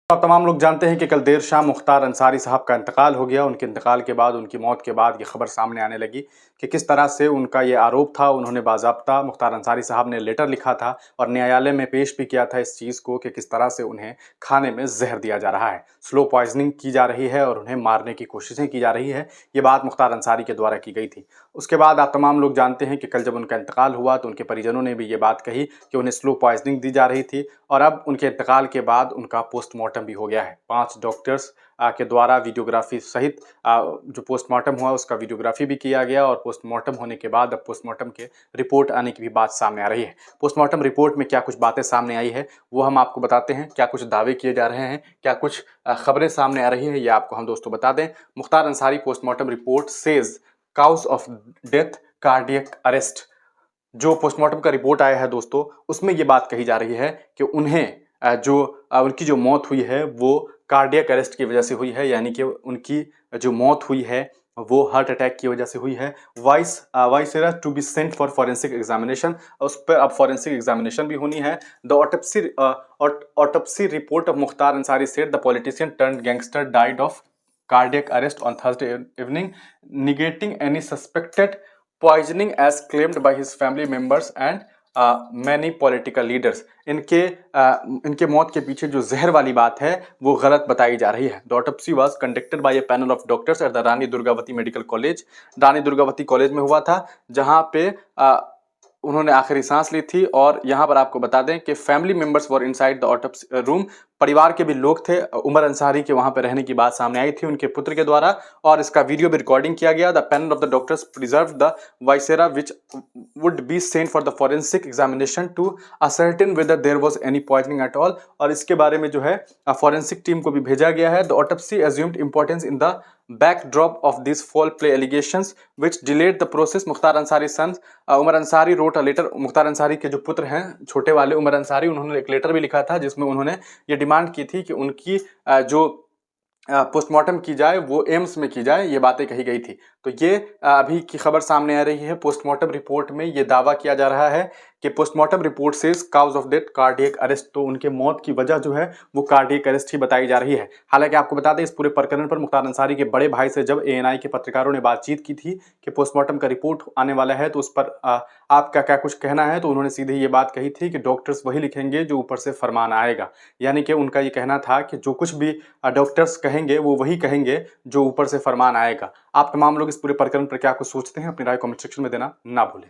आप तमाम लोग जानते हैं कि कल देर शाम मुख्तार अंसारी साहब का इंतकाल हो गया। उनके इंतकाल के बाद, उनकी मौत के बाद ये खबर सामने आने लगी कि किस तरह से उनका ये आरोप था। उन्होंने बाज़ाब्ता मुख्तार अंसारी साहब ने लेटर लिखा था और न्यायालय में पेश भी किया था इस चीज़ को कि किस तरह से उन्हें खाने में जहर दिया जा रहा है, स्लो पॉइजनिंग की जा रही है और उन्हें मारने की कोशिशें की जा रही है। ये बात मुख्तार अंसारी के द्वारा की गई थी। उसके बाद आप तमाम लोग जानते हैं कि कल जब उनका इंतकाल हुआ तो उनके परिजनों ने भी ये बात कही कि उन्हें स्लो पॉइजनिंग दी जा रही थी और अब उनके इंतकाल के बाद उनका पोस्टमार्टम भी हो गया है। 5 डॉक्टर्स के द्वारा वीडियोग्राफी सहित जो पोस्टमार्टम हुआ उसका वीडियोग्राफी भी किया गया और पोस्टमार्टम होने के बाद अब पोस्टमार्टम के रिपोर्ट आने की भी बात सामने आ रही है। पोस्टमार्टम रिपोर्ट में क्या कुछ बातें सामने आई है वो हम आपको बताते हैं। क्या कुछ दावे किए जा रहे हैं, क्या कुछ खबरें सामने आ रही है, ये आपको हम दोस्तों बता दें। Mukhtar Ansari postmortem report says cause of death cardiac arrest. जो पोस्टमार्टम का रिपोर्ट आया है दोस्तों, उसमें ये बात कही जा रही है कि उन्हें उनकी जो मौत हुई है वो कार्डियक अरेस्ट की वजह से हुई है, यानी कि उनकी जो मौत हुई है वो हार्ट अटैक की वजह से हुई है। Viscera to be sent for forensic examination, उस पर अब फॉरेंसिक एग्जामिनेशन भी होनी है। The autopsy report of Mukhtar Ansari said the politician turned gangster died of cardiac arrest on Thursday evening, negating any suspected poisoning as claimed by his family members and many political leaders। इनके मौत के पीछे जो जहर वाली बात है वो गलत बताई जा रही है। The autopsy was conducted by A panel of doctors at the Rani Durgavati medical college. Rani Durgavati college में हुआ था जहां पे उन्होंने आखिरी सांस ली थी। और यहाँ पर आपको बता दें कि family members were inside the autopsy room, परिवार के भी लोग थे। उमर अंसारी के वहां पर रहने की बात सामने आई थी उनके पुत्र के द्वारा और इसका वीडियो भी रिकॉर्डिंग किया गया। The panel of the doctors preserve the viscera which would be sent for the forensic examination to ascertain whether there was any poisoning at all. और इसके बारे में जो है फॉरेंसिक टीम को भी भेजा गया है। The autopsy assumed importance in the backdrop of these foul play allegations which delayed the process। Mukhtar Ansari sons Umar Ansari wrote a letter. Mukhtar Ansari के जो पुत्र हैं छोटे वाले उमर अंसारी, उन्होंने एक लेटर भी लिखा था जिसमें उन्होंने ये डिमांड की थी कि उनकी जो पोस्टमार्टम की जाए वो एम्स में की जाए, ये बातें कही गई थी। तो ये अभी की खबर सामने आ रही है। पोस्टमार्टम रिपोर्ट में ये दावा किया जा रहा है कि पोस्टमार्टम रिपोर्ट से cause of death cardiac arrest, तो उनके मौत की वजह जो है वो कार्डियक अरेस्ट ही बताई जा रही है। हालांकि आपको बता दें इस पूरे प्रकरण पर मुख्तार अंसारी के बड़े भाई से जब एएनआई के पत्रकारों ने बातचीत की थी कि पोस्टमार्टम का रिपोर्ट आने वाला है तो उस पर आपका क्या कुछ कहना है, तो उन्होंने सीधे ये बात कही थी कि डॉक्टर्स वही लिखेंगे जो ऊपर से फरमान आएगा। यानी कि उनका ये कहना था कि जो कुछ भी डॉक्टर्स कहेंगे वो वही कहेंगे जो ऊपर से फरमान आएगा। आप तमाम लोग इस पूरे प्रकरण पर क्या कुछ सोचते हैं, अपनी राय कमेंट सेक्शन में देना ना भूलें।